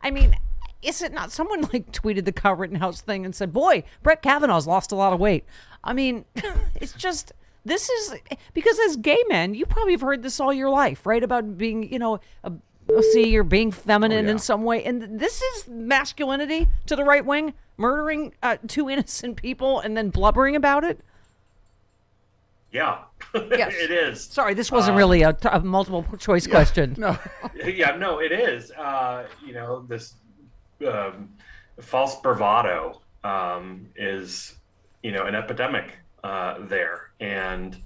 I mean, is it not? Someone like tweeted the Kyle Rittenhouse thing and said, boy, Brett Kavanaugh's lost a lot of weight. I mean, it's just, this is, because as gay men, you probably have heard this all your life, right? About being, you know, you're being feminine in some way. And this is masculinity to the right wing, murdering two innocent people and then blubbering about it. Yeah, yes. It is. Sorry, this wasn't really a multiple choice question. No. No, it is. You know, this false bravado is, you know, an epidemic there. And,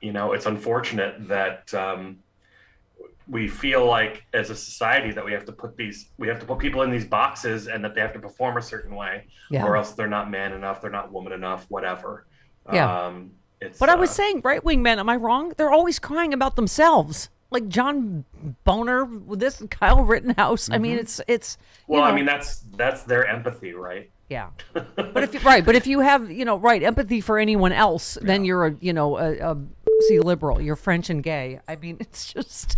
you know, it's unfortunate that we feel like as a society that we have to put people in these boxes and that they have to perform a certain way or else they're not man enough, they're not woman enough, whatever. Yeah. But I was saying, right-wing men, am I wrong? They're always crying about themselves. Like John Boner with this, Kyle Rittenhouse. Mm-hmm. I mean, it's. Well, I mean, that's their empathy, right? Yeah. But if you have, you know, empathy for anyone else, then you're a liberal. You're French and gay. I mean, it's just.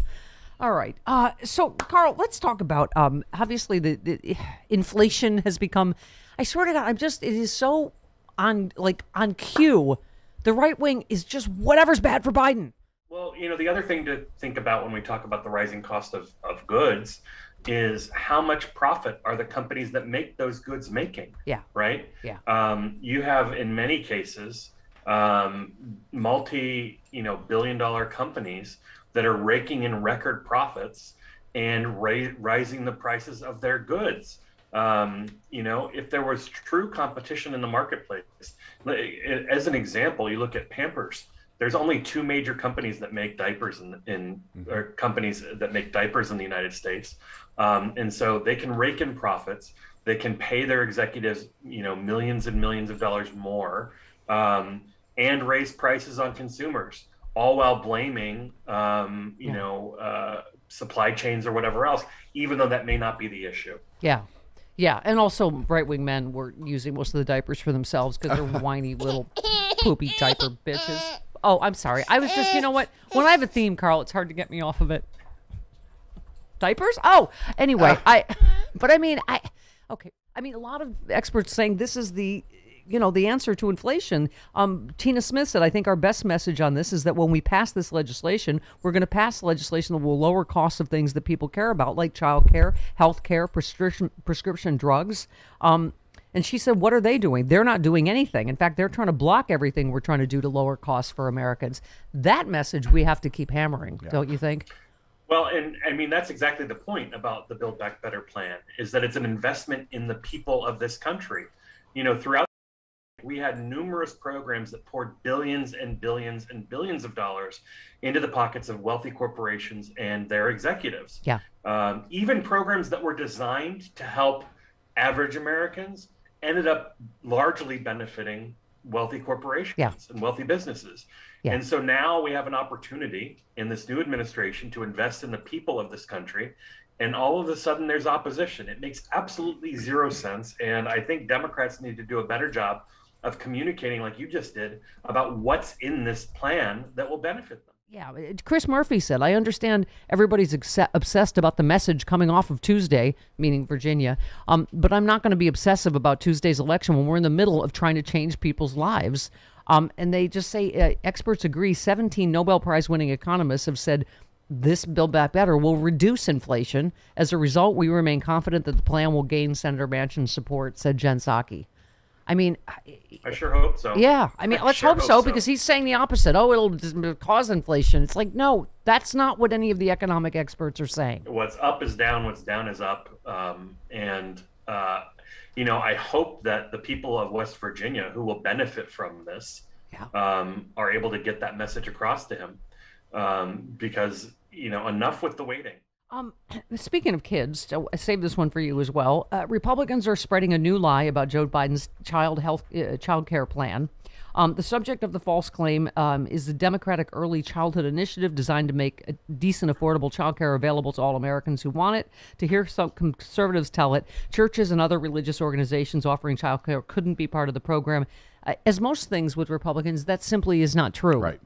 All right. So, Karl, let's talk about obviously the inflation has become. I swear to God, it is so on cue. The right wing is just whatever's bad for Biden. Well, you know, the other thing to think about when we talk about the rising cost of goods is how much profit are the companies that make those goods making? Yeah. Right? Yeah. You have, in many cases, billion-dollar companies that are raking in record profits and rising the prices of their goods. You know, if there was true competition in the marketplace, as an example, you look at Pampers. There's only two major companies that make diapers or companies that make diapers in the United States, and so they can rake in profits. They can pay their executives, you know, millions and millions of dollars more, and raise prices on consumers, all while blaming, supply chains or whatever else, even though that may not be the issue. Yeah. Yeah, and also right-wing men were using most of the diapers for themselves because they're whiny little poopy diaper bitches. Oh, I'm sorry. I was just, you know what? When I have a theme, Karl, it's hard to get me off of it. Diapers? Oh, anyway, okay. I mean, a lot of experts saying this is the answer to inflation. Tina Smith said, I think our best message on this is that when we pass this legislation, we're going to pass legislation that will lower costs of things that people care about, like childcare, healthcare, prescription drugs. And she said, what are they doing? They're not doing anything. In fact, they're trying to block everything we're trying to do to lower costs for Americans. That message we have to keep hammering, don't you think? Well, and I mean, that's exactly the point about the Build Back Better plan, is that it's an investment in the people of this country. You know, throughout we had numerous programs that poured billions and billions and billions of dollars into the pockets of wealthy corporations and their executives. Yeah. Even programs that were designed to help average Americans ended up largely benefiting wealthy corporations and wealthy businesses. Yeah. And so now we have an opportunity in this new administration to invest in the people of this country. And all of a sudden there's opposition. It makes absolutely zero sense. And I think Democrats need to do a better job of communicating, like you just did, about what's in this plan that will benefit them. Yeah, Chris Murphy said, I understand everybody's obsessed about the message coming off of Tuesday, meaning Virginia, but I'm not going to be obsessive about Tuesday's election when we're in the middle of trying to change people's lives. And they just say, experts agree, 17 Nobel Prize winning economists have said this Build Back Better will reduce inflation. As a result, we remain confident that the plan will gain Senator Manchin's support, said Jen Psaki. I mean, I sure hope so. Yeah. I mean, let's hope so, because he's saying the opposite. Oh, it'll cause inflation. It's like, no, that's not what any of the economic experts are saying. What's up is down. What's down is up. I hope that the people of West Virginia who will benefit from this are able to get that message across to him, because, enough with the waiting. Speaking of kids, I saved this one for you as well. Republicans are spreading a new lie about Joe Biden's child care plan. The subject of the false claim is the Democratic Early Childhood Initiative designed to make a decent, affordable child care available to all Americans who want it. To hear some conservatives tell it, churches and other religious organizations offering child care couldn't be part of the program. As most things with Republicans, that simply is not true. Right.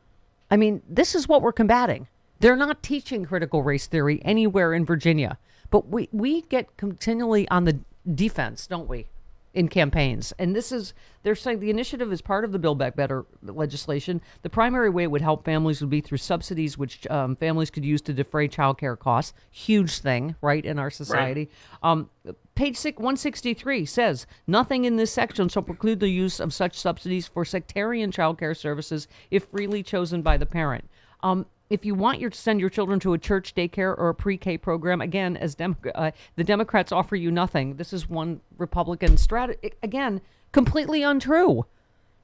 I mean, this is what we're combating. They're not teaching critical race theory anywhere in Virginia. But we get continually on the defense, don't we, in campaigns? And they're saying the initiative is part of the Build Back Better legislation. The primary way it would help families would be through subsidies, which families could use to defray child care costs. Huge thing, right, in our society. Right. Page 163 says, nothing in this section shall preclude the use of such subsidies for sectarian child care services if freely chosen by the parent. If you want to send your children to a church, daycare, or a pre-K program, again, as the Democrats offer you nothing. This is one Republican strategy. Again, completely untrue,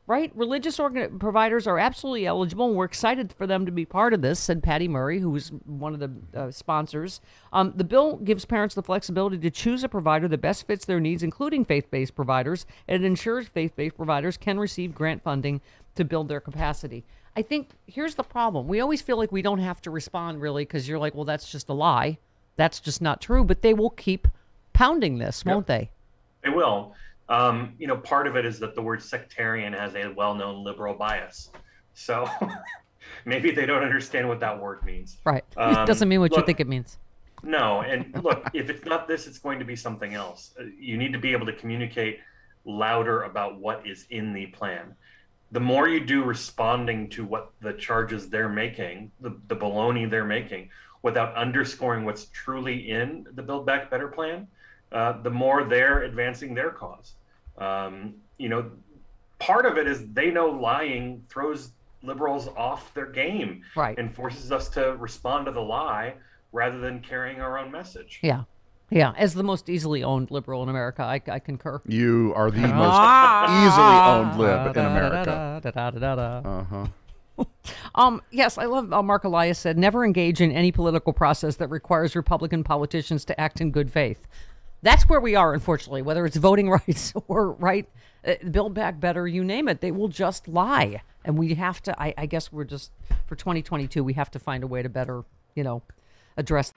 right? Religious providers are absolutely eligible, and we're excited for them to be part of this, said Patty Murray, who was one of the sponsors. The bill gives parents the flexibility to choose a provider that best fits their needs, including faith-based providers, and it ensures faith-based providers can receive grant funding to build their capacity. I think here's the problem. We always feel like we don't have to respond, really, because you're like, well, that's just a lie. That's just not true. But they will keep pounding this, won't they? They will. Part of it is that the word sectarian has a well-known liberal bias. So maybe they don't understand what that word means. Right. It doesn't mean what you think it means. No. And look, if it's not this, it's going to be something else. You need to be able to communicate louder about what is in the plan. The more you do responding to what the charges they're making, the baloney they're making, without underscoring what's truly in the Build Back Better plan, the more they're advancing their cause. Part of it is they know lying throws liberals off their game, right, and forces us to respond to the lie rather than carrying our own message. Yeah. Yeah, as the most easily owned liberal in America, I concur. You are the most easily owned lib in America. Yes, I love Mark Elias said, never engage in any political process that requires Republican politicians to act in good faith. That's where we are, unfortunately, whether it's voting rights or Build Back Better, you name it. They will just lie. And we have to, I guess we're just, for 2022, we have to find a way to better, address.